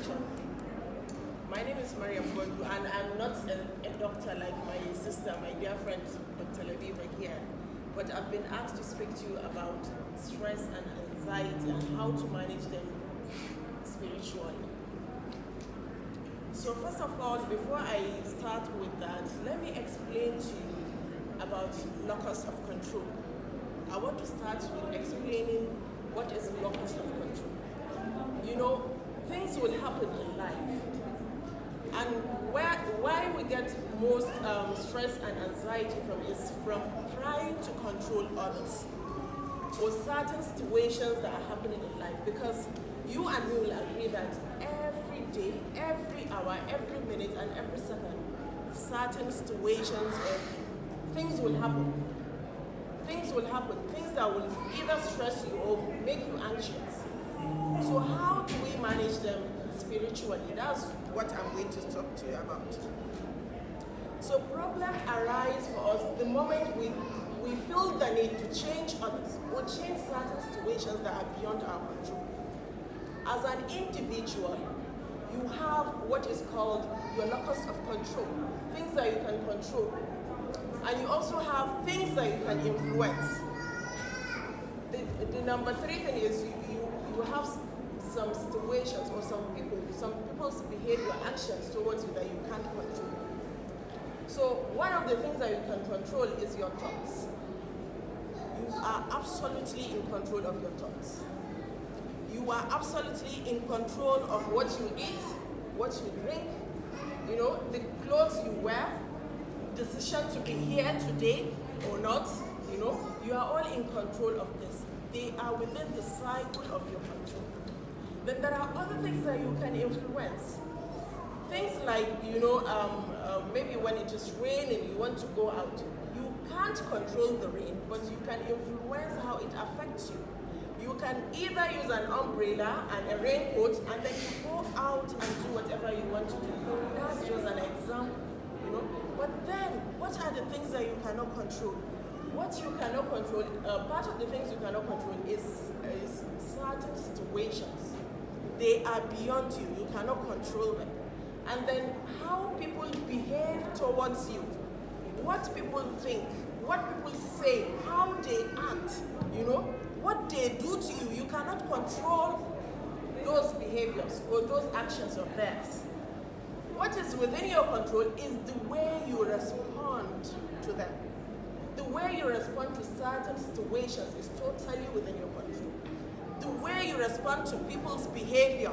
lecture. My name is Mariam Gondu, and I'm not a doctor like my sister, my dear friend, Dr. Leviva here, but I've been asked to speak to you about stress and anxiety and how to manage them spiritually. So first of all, before I start with that, let me explain to you about locus of control. I want to start with explaining what is locus of control. You know, things will happen in life, and why we get most stress and anxiety from is from trying to control others or certain situations that are happening in life, because you and me will agree that every day, every hour, every minute, and every second, certain situations or things will happen. Things will happen, things that will either stress you or make you anxious. So how do we manage them spiritually? That's what I'm going to talk to you about. So problems arise for us the moment we feel the need to change others or change certain situations that are beyond our control. As an individual, you have what is called your locus of control, things that you can control. And you also have things that you can influence. The number three thing is you have some situations or some people's behavior, actions towards you that you can't control. So one of the things that you can control is your thoughts. You are absolutely in control of your thoughts. You are absolutely in control of what you eat, what you drink, you know, the clothes you wear, decision to be here today or not, you know, you are all in control of this. They are within the cycle of your control. Then there are other things that you can influence. Things like, you know, maybe when it is raining, you want to go out. You can't control the rain, but you can influence how it affects you. You can either use an umbrella and a raincoat, and then you go out and do whatever you want to do. That's just an example, you know. But then, what are the things that you cannot control? What you cannot control, part of the things you cannot control is certain situations. They are beyond you. You cannot control them. And then how people behave towards you, what people think, what people say, how they act, you know, what they do to you, you cannot control those behaviors or those actions of theirs. What is within your control is the way you respond to them. The way you respond to certain situations is totally within your control. The way you respond to people's behavior,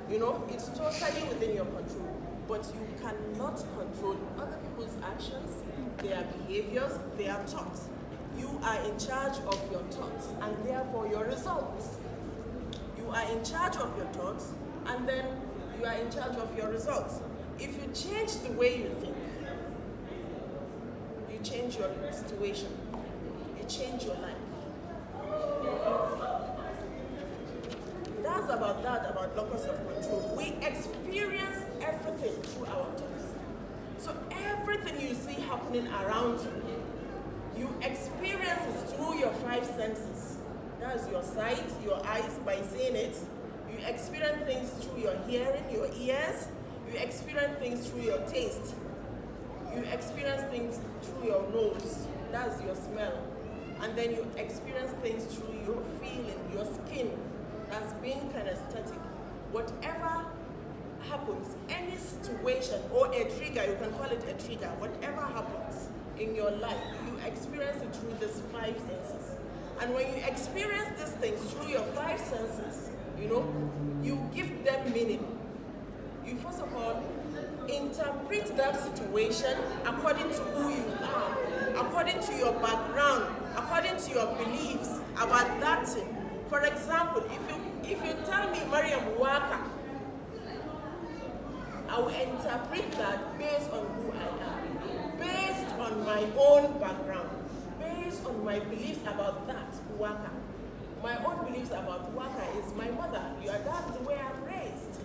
you know, it's totally within your control. But you cannot control other people's actions, their behaviors, their thoughts. You are in charge of your thoughts and therefore your results. You are in charge of your thoughts and then you are in charge of your results. If you change the way you think, you change your situation, you change your life. That's about locus of control. We experience everything through our thoughts. So everything you see happening around you, you experience it through your five senses. That's your sight, your eyes by seeing it. You experience things through your hearing, your ears. You experience things through your taste. You experience things through your nose. That's your smell. And then you experience things through your feeling, your skin. That's being kinesthetic. Whatever happens, any situation or a trigger, you can call it a trigger, whatever happens in your life, you experience it through these five senses. And when you experience these things through your five senses, you know, you give them meaning. You first of all interpret that situation according to who you are, according to your background, according to your beliefs about that thing. For example, if you tell me Mariam Waka, I will interpret that based on who I am, based on my own background, based on my beliefs about that Waka. My own beliefs about Waka is my mother. That's the way I'm raised.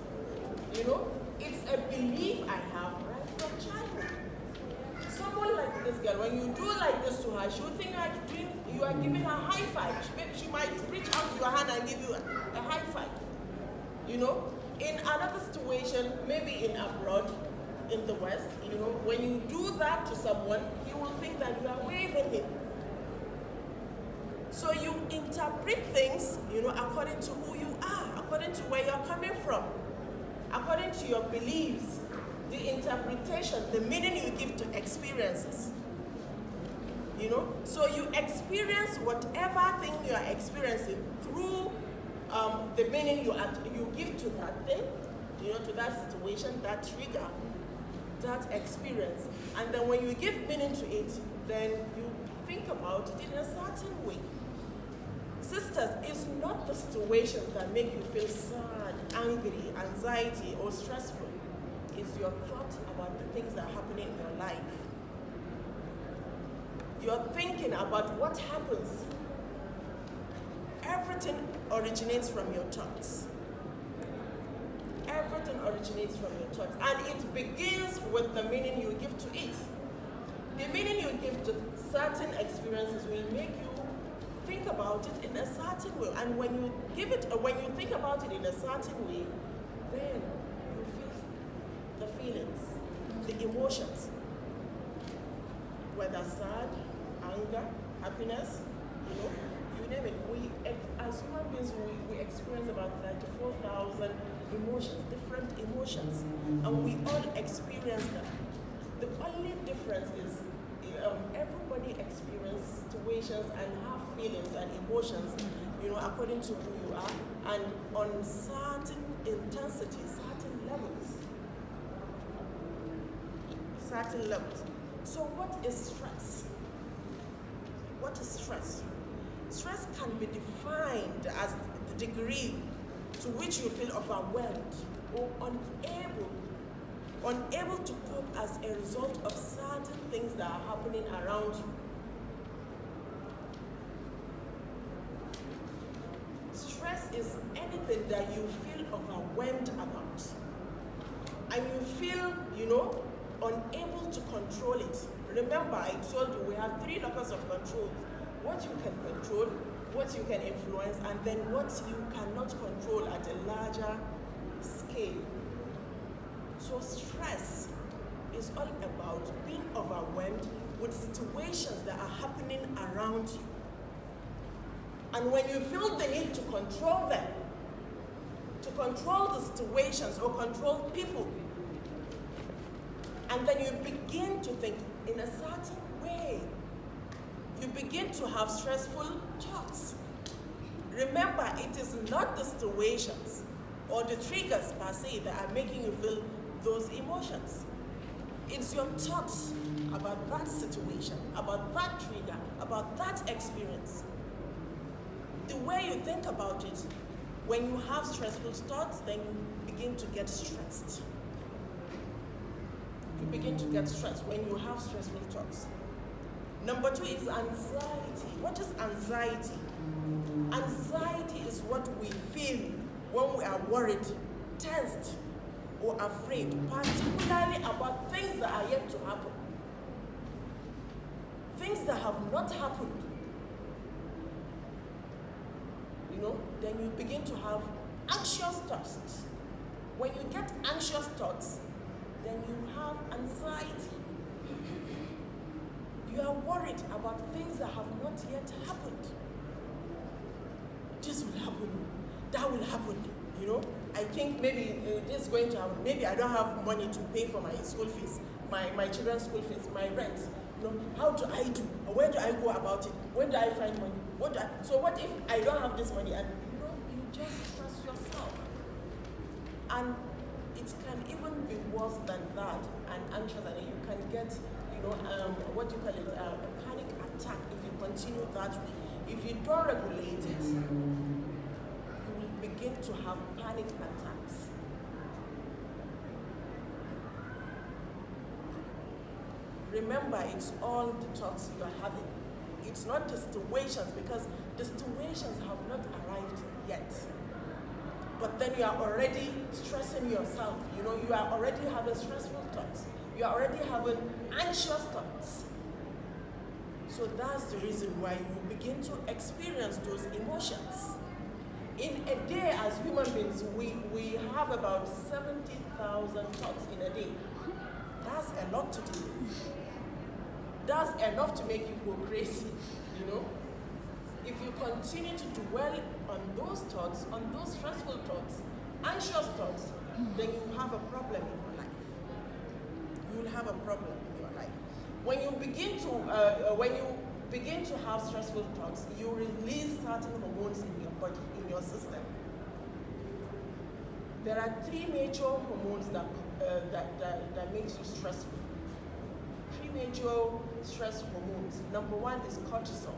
You know, it's a belief I have right from childhood. Someone like this girl, when you do like this to her, she would think you are giving her a high five. She might reach out to your hand and give you a high five. You know, In another situation, maybe in abroad, in the West, when you do that to someone, he will think that you are waving him. So you interpret things, according to who you are, according to where you're coming from, according to your beliefs, the interpretation, the meaning you give to experiences. So you experience whatever thing you are experiencing through the meaning you give to that thing, to that situation, that trigger, that experience. And then when you give meaning to it, then you think about it in a certain way. Sisters, it's not the situations that make you feel sad, angry, anxiety, or stressful. It's your thoughts about the things that are happening in your life. You're thinking about what happens. Everything originates from your thoughts. Everything originates from your thoughts. And it begins with the meaning you give to it. The meaning you give to certain experiences will make you think about it in a certain way. And when you think about it in a certain way, then you feel the feelings, the emotions, whether sad, anger, happiness, you name it. As human beings, we experience about 34,000 emotions, different emotions, and we all experience them. The only difference is everybody experiences situations and have feelings and emotions, according to who you are, and on certain intensity, certain levels. Certain levels. So what is stress? What is stress? Stress can be defined as the degree to which you feel overwhelmed or unable to cope as a result of certain things that are happening around you. Stress is anything that you feel overwhelmed about, and you feel, unable to control it. Remember, I told you we have 3 locus of control. What you can control, what you can influence, and then what you cannot control at a larger scale. So stress is all about being overwhelmed with situations that are happening around you. And when you feel the need to control them, to control the situations or control people, and then you begin to think in a certain way, you begin to have stressful thoughts. Remember, it is not the situations or the triggers per se that are making you feel those emotions. It's your thoughts about that situation, about that trigger, about that experience. The way you think about it, when you have stressful thoughts, then you begin to get stressed. You begin to get stressed when you have stressful thoughts. Number 2 is anxiety. What is anxiety? Anxiety is what we feel when we are worried, tensed, or afraid, particularly about things that are yet to happen. Things that have not happened. Then you begin to have anxious thoughts. When you get anxious thoughts, then you have anxiety. You are worried about things that have not yet happened. This will happen, that will happen, I think maybe this is going to happen. Maybe I don't have money to pay for my school fees, my children's school fees, my rent. How do I do? Or where do I go about it? When do I find money? So what if I don't have this money? And you just trust yourself. And it can even be worse than that, and anxious, and you can get, what do you call it, a panic attack if you continue that way. If you don't regulate it, you will begin to have panic attacks. Remember, it's all the thoughts you are having. It's not the situations, because the situations have not arrived yet. But then you are already stressing yourself. You are already having stressful thoughts. You are already having anxious thoughts. So that's the reason why you begin to experience those emotions. In a day, as human beings, we have about 70,000 thoughts in a day. That's a lot to do with. That's enough to make you go crazy, you know? If you continue to dwell on those thoughts, on those stressful thoughts, anxious thoughts, then you have a problem in your life. You will have a problem in your life. When you begin to have stressful thoughts, you release certain hormones in your body, in your system. There are 3 major hormones that makes you stressful. 3 major stress hormones. Number 1 is cortisol.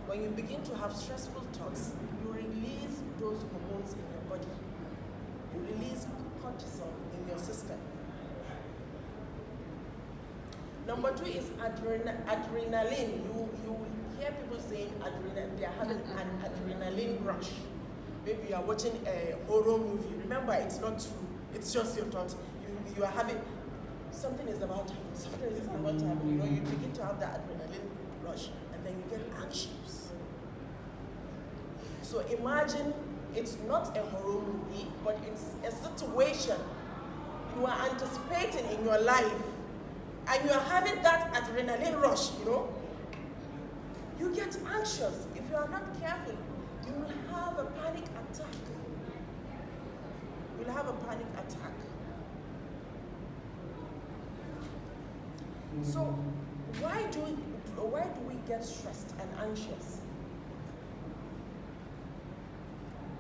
When you begin to have stressful thoughts, you release those hormones in your body. You release cortisol in your system. Number 2 is adrenaline. You hear people saying adrenaline, they are having an adrenaline rush. Maybe you are watching a horror movie. Remember, it's not true. It's just your thoughts. You are having, something is about to happen. Something is about to happen. You know, you begin to have that adrenaline rush, and then you get anxious. So imagine it's not a horror movie, but it's a situation you are anticipating in your life, and you are having that adrenaline rush, you know. You get anxious. If you are not careful, you will have a panic attack. You will have a panic attack. So why do we get stressed and anxious?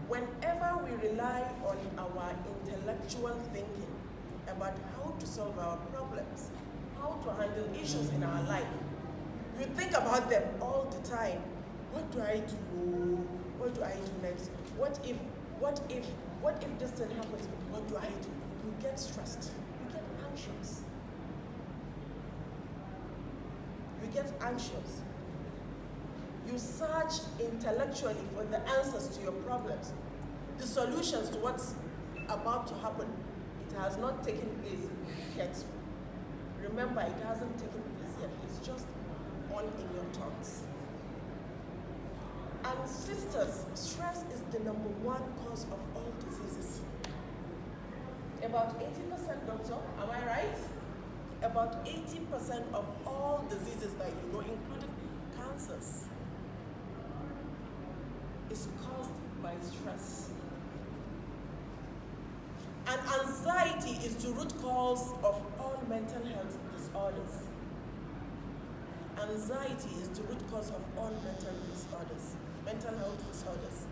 Whenever we rely on our intellectual thinking about how to solve our problems, how to handle issues in our life, you think about them all the time. What do I do? What do I do next? What if this thing happens? What do I do? You get stressed. You get anxious. You get anxious. You search intellectually for the answers to your problems, the solutions to what's about to happen. It has not taken place yet. Remember, it hasn't taken place yet. It's just all in your thoughts. And sisters, stress is the number 1 cause of all diseases. About 80%, doctor, am I right? About 80% of all diseases that you know, including cancers, is caused by stress. And anxiety is the root cause of all mental health disorders. Anxiety is the root cause of all mental health disorders.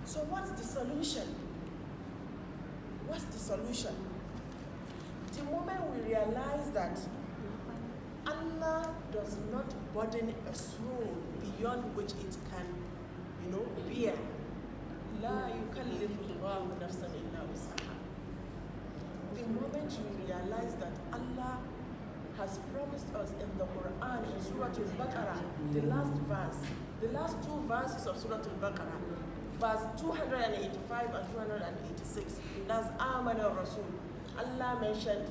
So what's the solution? What's the solution? The moment we realize that Allah does not burden a soul beyond which it can, bear. لا يكلف الله نفسا إلا وسعها. The moment you realize that Allah has promised us in the Quran, in Surah Al-Baqarah, the last 2 verses of Surah Al-Baqarah, verse 285 and 286, that's Amana Rasul. Allah mentioned,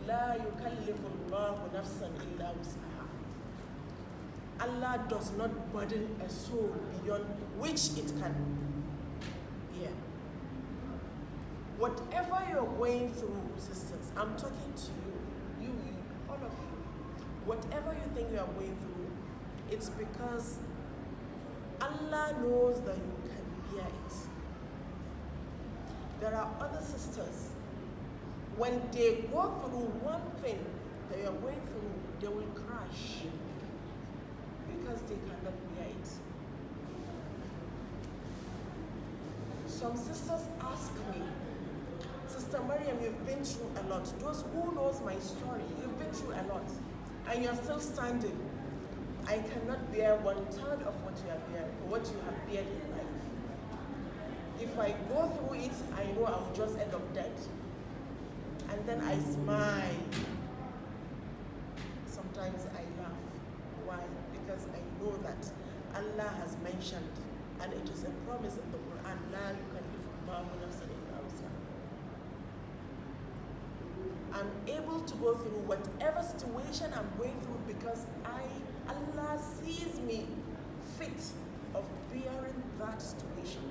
لا يكلف الله نفسا إلا وسعها. Allah does not burden a soul beyond which it can bear. Whatever you're going through, sisters, I'm talking to you, all of you. Whatever you think you are going through, it's because Allah knows that you can bear it. There are other sisters, when they go through one thing that you are going through, they will crash because they cannot bear it. Some sisters ask me, Sister Mariam, you've been through a lot. Those who knows my story, you've been through a lot, and you're still standing. I cannot bear 1/3 of what you have beared, what you have beared in life. If I go through it, I know I will just end up dead. And then I smile. Sometimes I laugh. Why? Because I know that Allah has mentioned, and it is a promise in the Quran, لا يكلف الله نفسا إلا وسعها. I'm able to go through whatever situation I'm going through because Allah sees me fit of bearing that situation.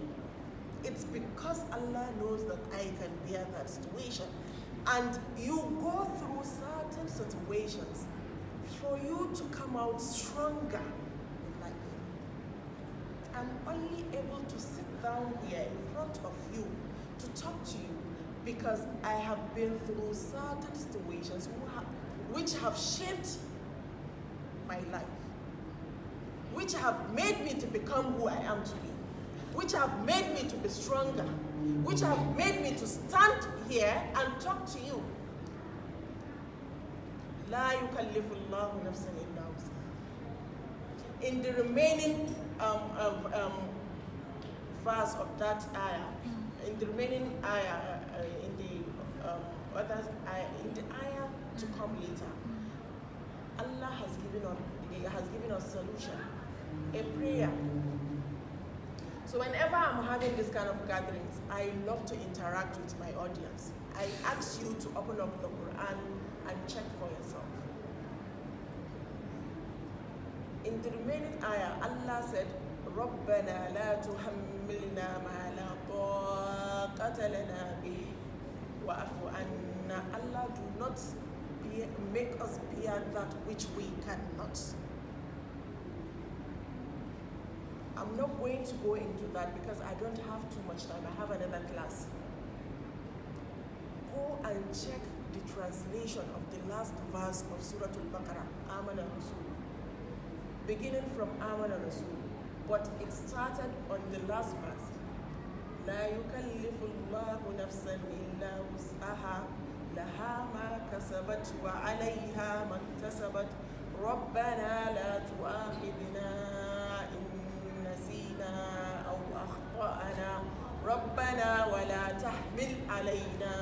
It's because Allah knows that I can bear that situation. And you go through certain situations for you to come out stronger in life. I'm only able to sit down here in front of you to talk to you because I have been through certain situations which have shaped my life, which have made me to become who I am today, which have made me to be stronger, which have made me to stand here and talk to you. لا يكلف الله نفسا إلا وسعها. In the remaining verse of that ayah, in the remaining ayah, in the other ayah, in the ayah to come later, Allah has given us solution, a prayer. So whenever I'm having this kind of gatherings, I love to interact with my audience. I ask you to open up the Quran and check for yourself. In the remaining ayah, Allah said, رَبَّنَا لَا تُحَمِّلْنَا مَا لَا طَاقَةَ لَنَا بِهِ وَاعْفُ عَنَّا. Allah, do not make us bear that which we cannot. I'm not going to go into that because I don't have too much time. I have another class. Go and check the translation of the last verse of Surah Al-Baqarah, Amana Rasul. Beginning from Amana Rasul. But it started on the last verse. لا يكلف الله نفسا إلا وسعها لها ما كسبت وعليها ما اكتسبت ربنا لا تؤاخذنا أو أخطأنا ربنا ولا تحمل علينا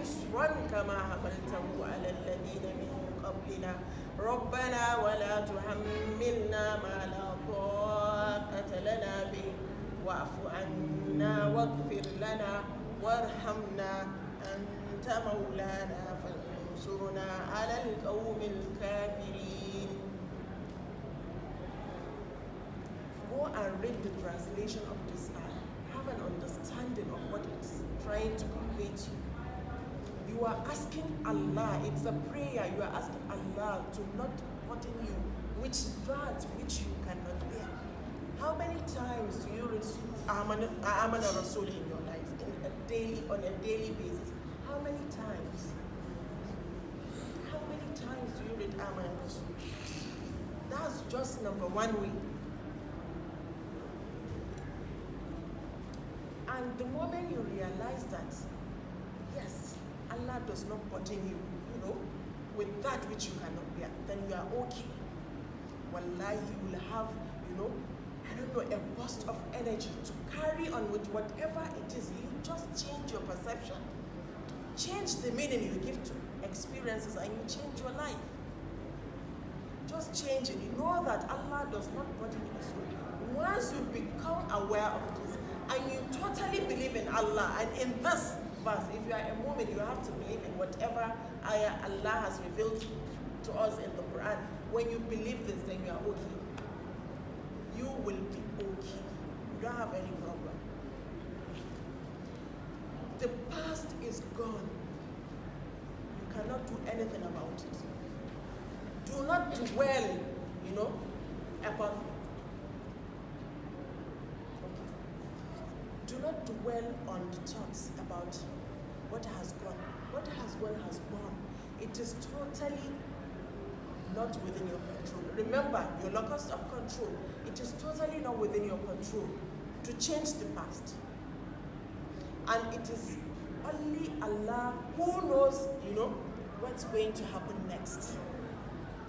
إصرا كما حملته على الذين من قبلنا ربنا ولا تحملنا ما لا طاقة لنا به واعف عنا واغفر لنا وارحمنا أنت مولانا فانصرنا على القوم الكافرين. Go and read the translation of this ayah. Have an understanding of what it's trying to convey to you. You are asking Allah, it's a prayer, you are asking Allah to not burden you with that which you cannot bear. How many times do you read Amana Rasul in your life, on a daily basis? How many times? How many times do you read Amana Rasul? That's just number one way. And the moment you realize that, yes, Allah does not burden you, with that which you cannot bear, then you are okay. Wallahi, you will have, a burst of energy to carry on with whatever it is. You just change your perception. Change the meaning you give to experiences and you change your life. Just change it. You know that Allah does not burden you this way. Once you become aware of this, and you totally believe in Allah, and in this verse, if you are a mu'min, you have to believe in whatever ayah Allah has revealed to us in the Quran. When you believe this, then you are okay. You will be okay. You don't have any problem. The past is gone. You cannot do anything about it. Do not dwell, upon. Do not dwell on the thoughts about what has gone. What has gone has gone. It is totally not within your control. Remember, your locus of control, it is totally not within your control to change the past. And it is only Allah who knows, what's going to happen next.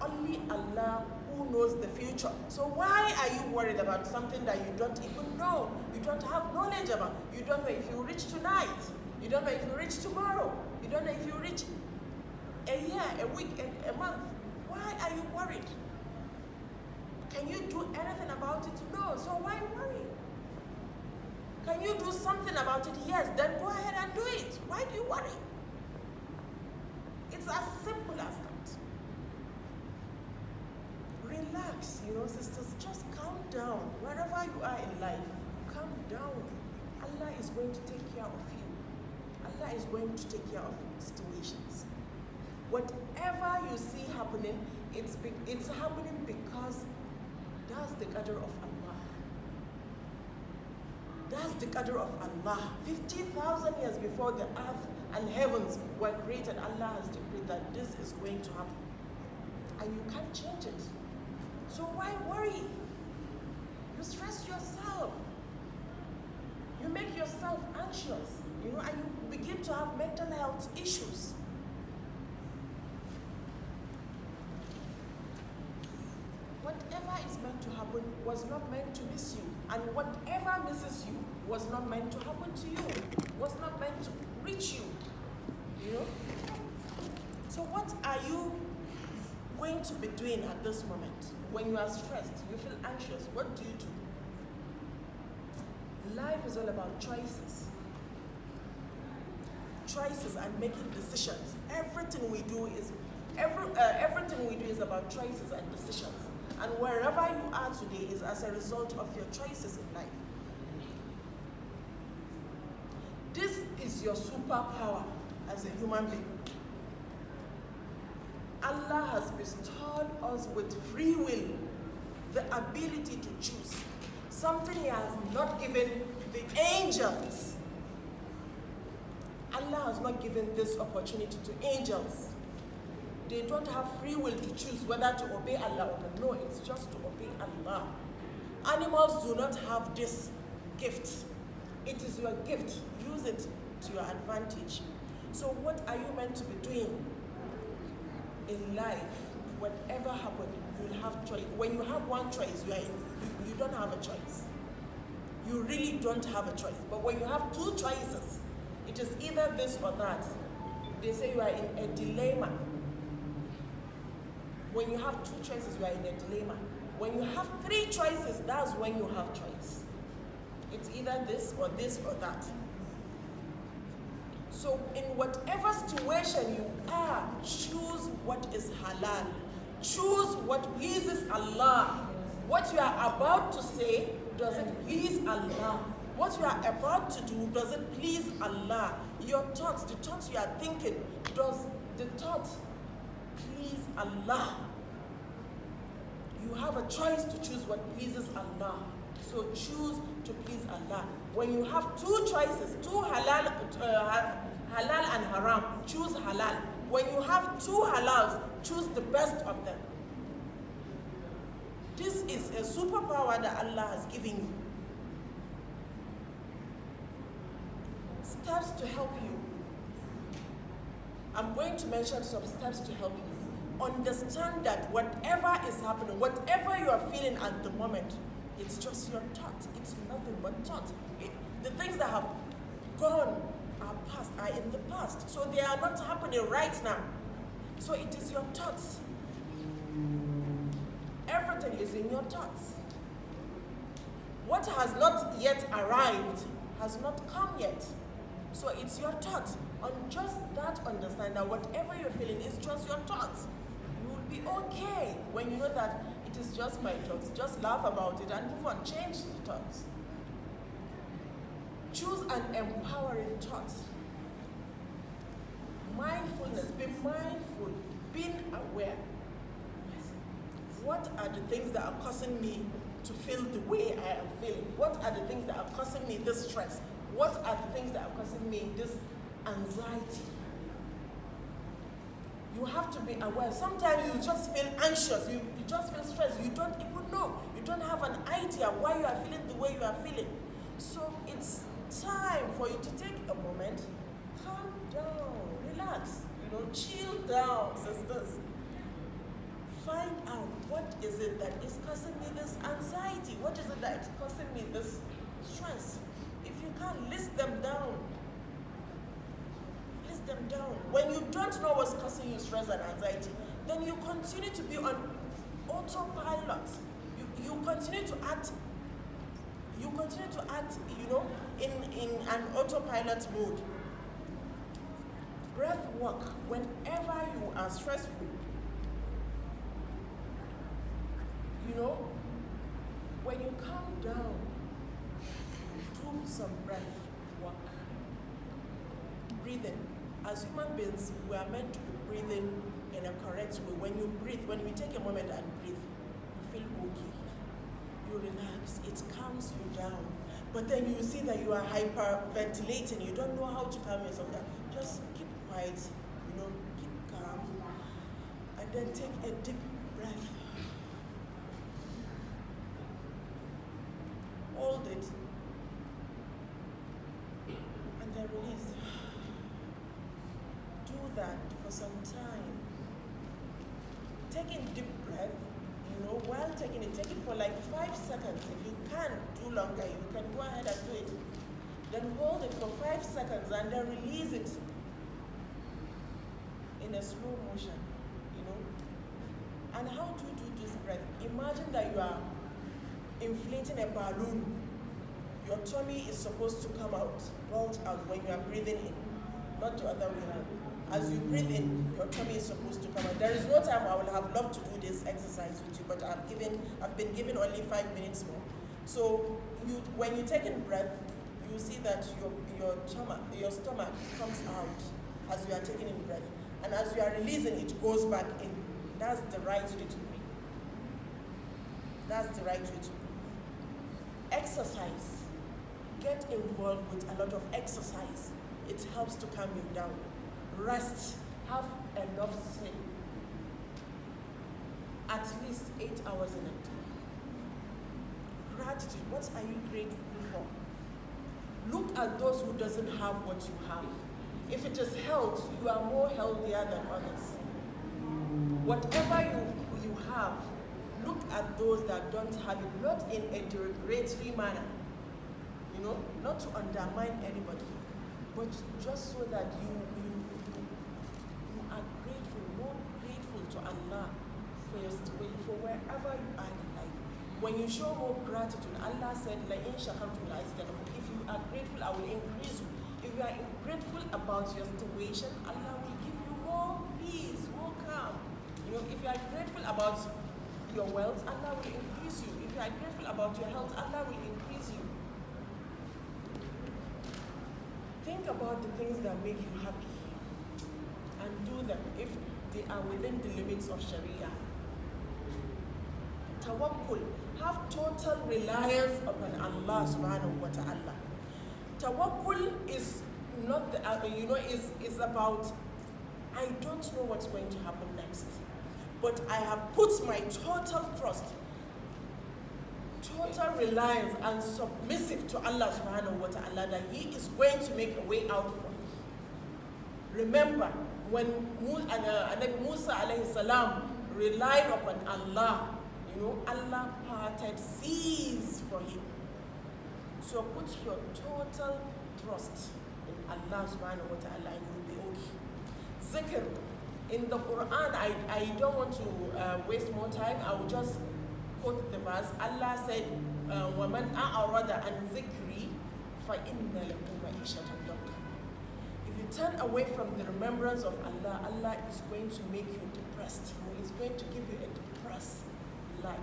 Only Allah who knows the future. So why are you worried about something that you don't even know? You don't have knowledge about. You don't know if you reach tonight. You don't know if you reach tomorrow. You don't know if you reach a year, a week, a month. Why are you worried? Can you do anything about it? No. So why worry? Can you do something about it? Yes. Then go ahead and do it. Why do you worry? It's as simple as that. relax, sisters, just calm down. Wherever you are in life, calm down. Allah is going to take care of you. Allah is going to take care of situations. Whatever you see happening, it's happening because that's the qadr of Allah. That's the qadr of Allah. 50,000 years before the earth and heavens were created, Allah has decreed that this is going to happen. And you can't change it. So why worry? You stress yourself. You make yourself anxious, and you begin to have mental health issues. Whatever is meant to happen was not meant to miss you. And whatever misses you was not meant to happen to you, was not meant to reach you. So what are you going to be doing at this moment? When you are stressed, you feel anxious, what do? Life is all about choices. Choices and making decisions. Everything we do is about choices and decisions. And wherever you are today is as a result of your choices in life. This is your superpower as a human being. Allah has bestowed us with free will, the ability to choose. Something He has not given the angels. Allah has not given this opportunity to angels. They don't have free will to choose whether to obey Allah or not. No, it's just to obey Allah. Animals do not have this gift. It is your gift. Use it to your advantage. So what are you meant to be doing in life? Whatever happens, you'll have choice. When you have one choice, you don't have a choice. You really don't have a choice. But when you have two choices, it is either this or that. They say you are in a dilemma. When you have two choices, you are in a dilemma. When you have three choices, that's when you have choice. It's either this or that. So in whatever situation you are, choose what is halal. Choose what pleases Allah. What you are about to say, does it please Allah? What you are about to do, does it please Allah? Your thoughts, the thoughts you are thinking, does the thought please Allah? You have a choice to choose what pleases Allah. So choose to please Allah. When you have two choices, two halal and haram, choose halal. When you have two halals, choose the best of them. This is a superpower that Allah has given you. Steps to help you. I'm going to mention some steps to help you. Understand that whatever is happening, whatever you are feeling at the moment, it's just your thoughts. It's nothing but thoughts. The things that have gone are past, are in the past. So they are not happening right now. So it is your thoughts. Everything is in your thoughts. What has not yet arrived has not come yet. So it's your thoughts. On just that, understand that whatever you're feeling is just your thoughts. You will be okay when you know that it is just my thoughts. Just laugh about it and move on. Change the thoughts. Choose an empowering thought. Mindfulness. Be mindful. Being aware. What are the things that are causing me to feel the way I am feeling? What are the things that are causing me this stress? What are the things that are causing me this anxiety? You have to be aware. Sometimes you just feel anxious. You just feel stressed. You don't even know. You don't have an idea why you are feeling the way you are feeling. So it's time for you to take a moment, calm down, relax, chill down, sisters. Find out what is it that is causing me this anxiety? What is it that is causing me this stress? If you can't, list them down. List them down. When you don't know what's causing you stress and anxiety, then you continue to be on autopilot. You continue to act. You continue to act, in an autopilot mode. Breath work. Whenever you are stressful, you know, when you calm down, do some breath work. Breathing. As human beings, we are meant to be breathing in a correct way. When you breathe, when you take a moment and breathe, you feel okay. You relax, it calms you down. But then you see that you are hyperventilating, you don't know how to calm yourself down. Just keep quiet, you know, keep calm, and then take a deep breath. Hold it, and then release. Do that for some time. Taking deep breath, you know, while taking it, take it for like 5 seconds. If you can't do longer, you can go ahead and do it. Then hold it for 5 seconds and then release it in a slow motion, you know. And how do you do this breath? Imagine that you are inflating a balloon. Your tummy is supposed to come out, bulge out when you are breathing in, not the other way around. As you breathe in, your tummy is supposed to come out. There is no time. I would have loved to do this exercise with you, but I've been given only 5 minutes more. So when you take in breath, you see that your stomach comes out as you are taking in breath. And as you are releasing, it goes back in. That's the right way to breathe. That's the right way to breathe. Exercise. Get involved with a lot of exercise. It helps to calm you down. Rest. Have enough sleep. At least 8 hours in a day. Gratitude. What are you grateful for? Look at those who doesn't have what you have. If it is health, you are more healthier than others. Whatever you have, look at those that don't have it, not in a derogatory manner, you know, not to undermine anybody, but just so that you are grateful, more grateful to Allah for wherever you are in life. When you show more gratitude, Allah said, لَإِن شَكَرْتُمْ لَأَزِيدَنَّكُمْ. If you are grateful, I will increase you. If you are grateful about your situation, Allah will give you more peace, more calm. You know, if you are grateful about your wealth, Allah will increase you. If you are grateful about your health, Allah will increase you. Think about the things that make you happy and do them if they are within the limits of Sharia. Tawakkul. Have total reliance upon Allah subhanahu wa ta'ala. Tawakkul is not is about, I don't know what's going to happen next, but I have put my total trust, total reliance and submissive to Allah subhanahu wa ta'ala that He is going to make a way out for me. Remember, when Nabi Musa alayhi salam relied upon Allah, you know, Allah parted seas for him. So put your total trust in Allah subhanahu wa ta'ala and you'll be okay. Zikr. In the Quran, I don't want to waste more time. I will just quote the verse. Allah said, وَمَنْ أَعْرَضَ عَنْ ذِكْرِي فَإِنَّ لَهُ مَعِيشَةً ضَنْكًا. If you turn away from the remembrance of Allah, Allah is going to make you depressed. He is going to give you a depressed life.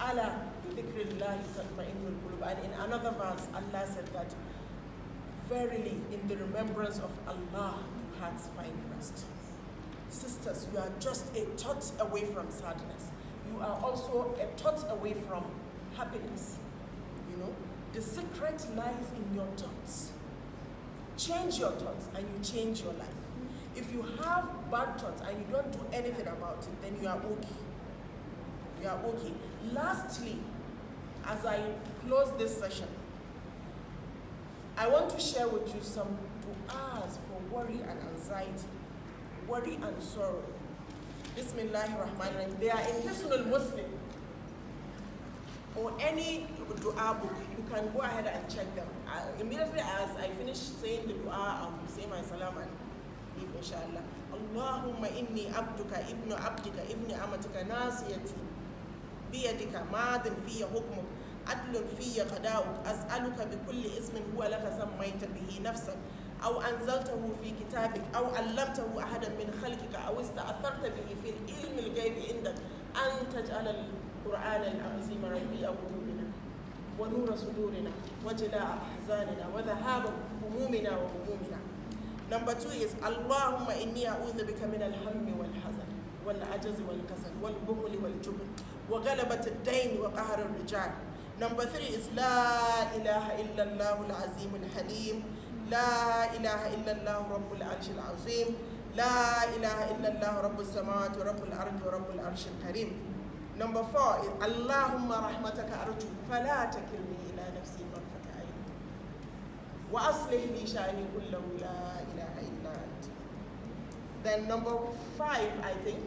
Allah bi-dhikrillahi tatma'innul qulub. And in another verse, Allah said that, verily, in the remembrance of Allah, do hearts find rest. Sisters, you are just a thought away from sadness. You are also a thought away from happiness. You know, the secret lies in your thoughts. Change your thoughts and you change your life. If you have bad thoughts and you don't do anything about it, then you are okay. You are okay. Lastly, as I close this session, I want to share with you some du'as for worry and anxiety, worry and sorrow. Bismillahirrahmanirrahim. They are in Hisnul Muslim or any dua book. You can go ahead and check them. Immediately as I finish saying the dua, I will say my salam and leave, inshallah. Allahumma inni abduka ibnu abdika ibni amatika nasiyati biyadika madin fiya hukmuk عدل في قضاؤك أسألك بكل اسم هو لك سميت به نفسك أو أنزلته في كتابك أو علمته أحدا من خلقك أو استأثرت به في العلم الغيب عندك أن تجعل القرآن العظيم ربيع قلوبنا ونور صدورنا وجلاء أحزاننا وذهاب همومنا وهمومنا. Number 2 is اللهم إني أعوذ بك من الهم والحزن والعجز والكسل والبخل والجبن وغلبة الدين وقهر الرجال. Number 3 is لا إله إلا الله العظيم الحليم لا إله إلا الله رب العرش العظيم لا إله إلا الله رب السماوات ورب الأرض ورب العرش الكريم. Number 4 is اللهم رحمتك أرجو فلا تكلني إلى نفسي طرفة عين وأصلح لي شأني كله لا إله إلا أنت. Then number 5 I think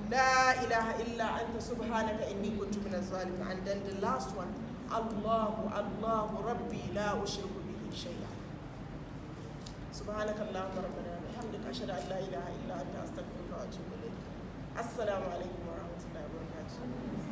لا إله إلا أنت سبحانك إني كنت من الظالمين. And then the last one الله ربي لا أشرك به شيئا. سبحانك اللهم ربنا وبحمدك أشهد أن لا إله إلا أنت أستغفرك وأتوب إليك. السلام عليكم ورحمة الله وبركاته.